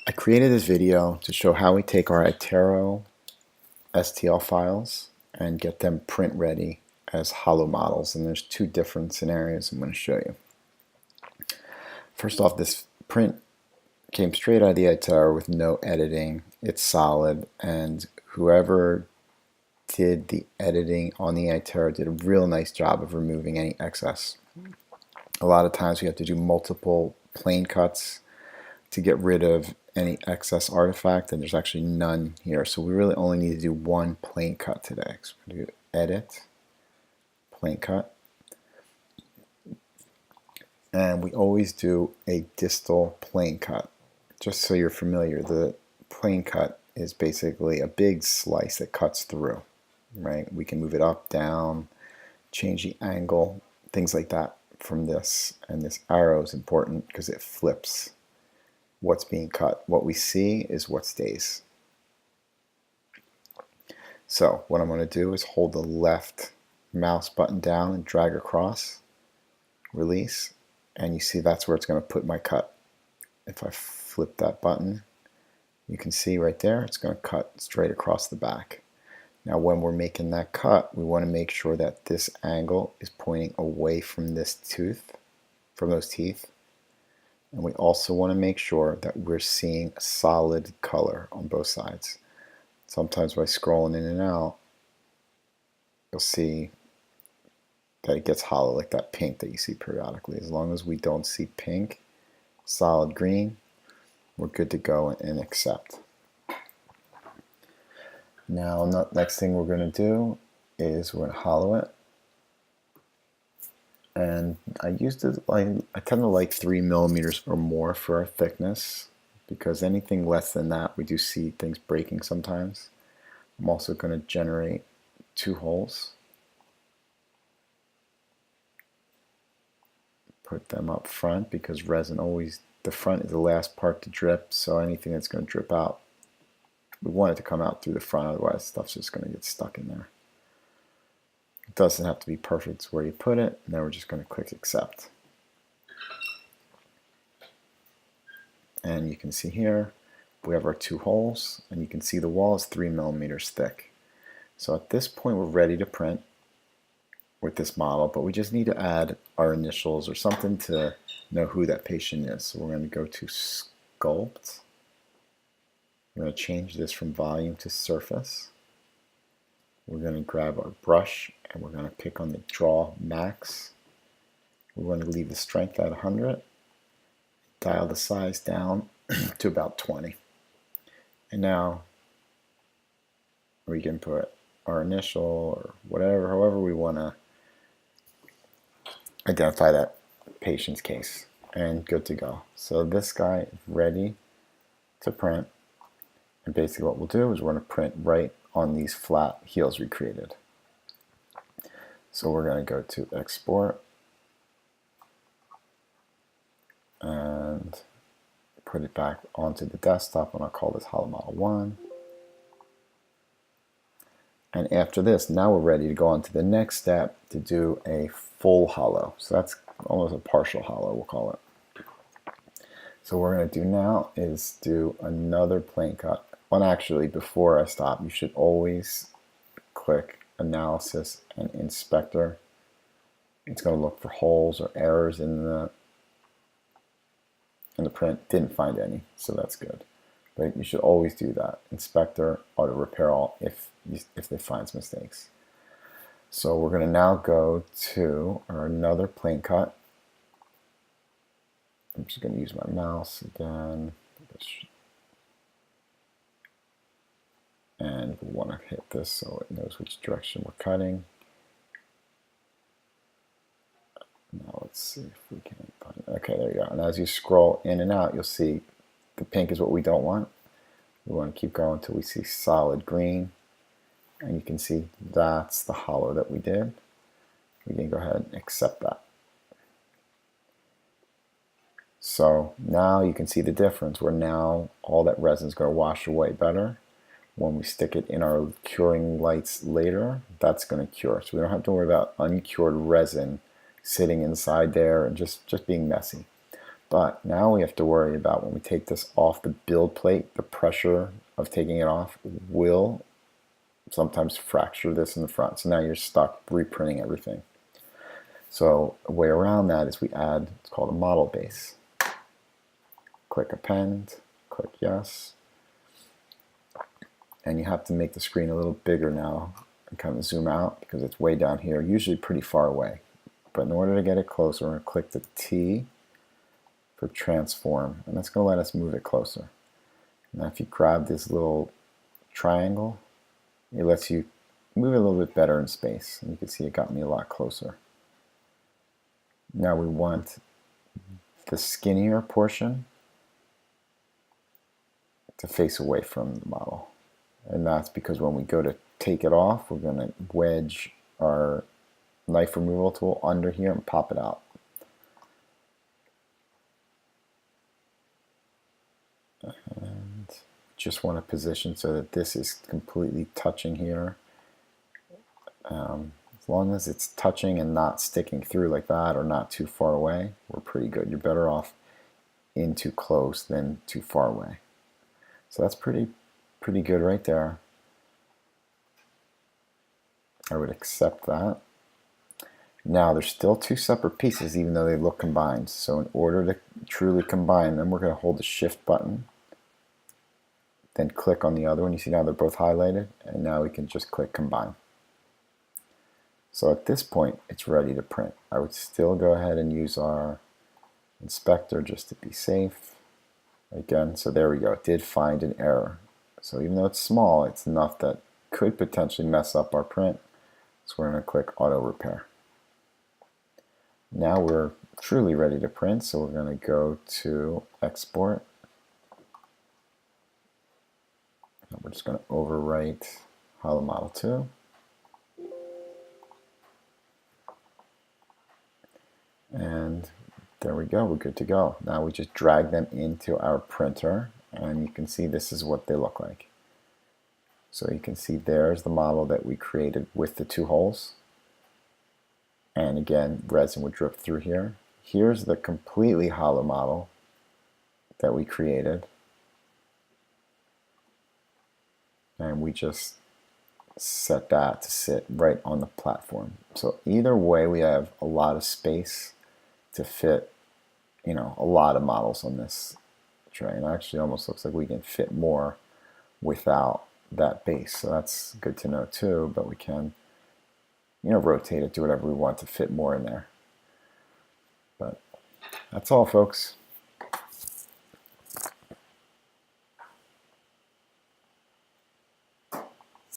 I created this video to show how we take our ITero STL files and get them print ready as hollow models, and there's two different scenarios I'm going to show you. First off, this print came straight out of the ITero with no editing. It's solid, and whoever did the editing on the ITero did a real nice job of removing any excess. A lot of times we have to do multiple plane cuts to get rid of any excess artifact, and there's actually none here, so we really only need to do one plane cut today. So we're going to do edit, plane cut, and we always do a distal plane cut. Just so you're familiar, the plane cut is basically a big slice that cuts through, right? We can move it up, down, change the angle, things like that from this, and this arrow is important because it flips what's being cut. What we see is what stays. So what I'm going to do is hold the left mouse button down and drag across, release, and you see that's where it's going to put my cut. If I flip that button, you can see right there it's going to cut straight across the back. Now when we're making that cut, we want to make sure that this angle is pointing away from this tooth, from those teeth. And we also want to make sure that we're seeing a solid color on both sides. Sometimes by scrolling in and out, you'll see that it gets hollow, like that pink that you see periodically. As long as we don't see pink, solid green, we're good to go and accept. Now, the next thing we're going to do is we're going to hollow it. And I tend to like 3 millimeters or more for our thickness, because anything less than that, we do see things breaking sometimes. I'm also going to generate 2 holes. Put them up front because resin always, the front is the last part to drip, so anything that's going to drip out, we want it to come out through the front, otherwise stuff's just going to get stuck in there. It doesn't have to be perfect, it's where you put it, and then we're just going to click accept. And you can see here we have our 2 holes, and you can see the wall is 3 millimeters thick. So at this point we're ready to print with this model, but we just need to add our initials or something to know who that patient is. So we're going to go to sculpt. We're going to change this from volume to surface. We're going to grab our brush and we're going to pick on the draw max. We're going to leave the strength at 100, dial the size down to about 20. And now we can put our initial or whatever, however we want to identify that patient's case, and good to go. So this guy is ready to print, and basically what we'll do is we're going to print right on these flat heels we created. So we're going to go to export and put it back onto the desktop, and I'll call this Hollow Model 1. And after this, now we're ready to go on to the next step to do a full hollow. So that's almost a partial hollow, we'll call it. So what we're going to do now is do another plane cut. And actually, before I stop, you should always click Analysis and Inspector. It's going to look for holes or errors in the print. Didn't find any, so that's good. But you should always do that. Inspector, auto repair all if it finds mistakes. So we're going to now go to another plane cut. I'm just going to use my mouse again. And we want to hit this so it knows which direction we're cutting. Now let's see if we can find it. Okay, there you go. And as you scroll in and out, you'll see the pink is what we don't want. We want to keep going until we see solid green. And you can see that's the hollow that we did. We can go ahead and accept that. So now you can see the difference, where now all that resin is going to wash away better. When we stick it in our curing lights later, that's going to cure. So we don't have to worry about uncured resin sitting inside there and just being messy. But now we have to worry about when we take this off the build plate, the pressure of taking it off will sometimes fracture this in the front. So now you're stuck reprinting everything. So a way around that is we add, it's called a model base. Click append, click yes. And you have to make the screen a little bigger now and kind of zoom out because it's way down here, usually pretty far away. But in order to get it closer, we're going to click the T for transform, and that's going to let us move it closer. Now if you grab this little triangle, it lets you move it a little bit better in space, and you can see it got me a lot closer. Now we want the skinnier portion to face away from the model, and that's because when we go to take it off, we're going to wedge our knife removal tool under here and pop it out. And just want to position so that this is completely touching here. As long as it's touching and not sticking through like that or not too far away, we're pretty good. You're better off in too close than too far away. So that's pretty good right there. I would accept that. Now there's still two separate pieces even though they look combined. So in order to truly combine them, we're going to hold the shift button, then click on the other one. You see now they're both highlighted, and now we can just click combine. So at this point it's ready to print. I would still go ahead and use our inspector just to be safe. Again, so there we go, it did find an error. So even though it's small, it's enough that could potentially mess up our print. So we're going to click auto repair. Now we're truly ready to print, so we're going to go to export. And we're just going to overwrite Hollow Model 2. And there we go, we're good to go. Now we just drag them into our printer, and you can see this is what they look like. So you can see there's the model that we created with the two holes. And again, resin would drip through here. Here's the completely hollow model that we created. And we just set that to sit right on the platform. So either way, we have a lot of space to fit, a lot of models on this tray. And it actually almost looks like we can fit more without that base. So that's good to know too, but we can rotate it, do whatever we want to fit more in there. But that's all, folks.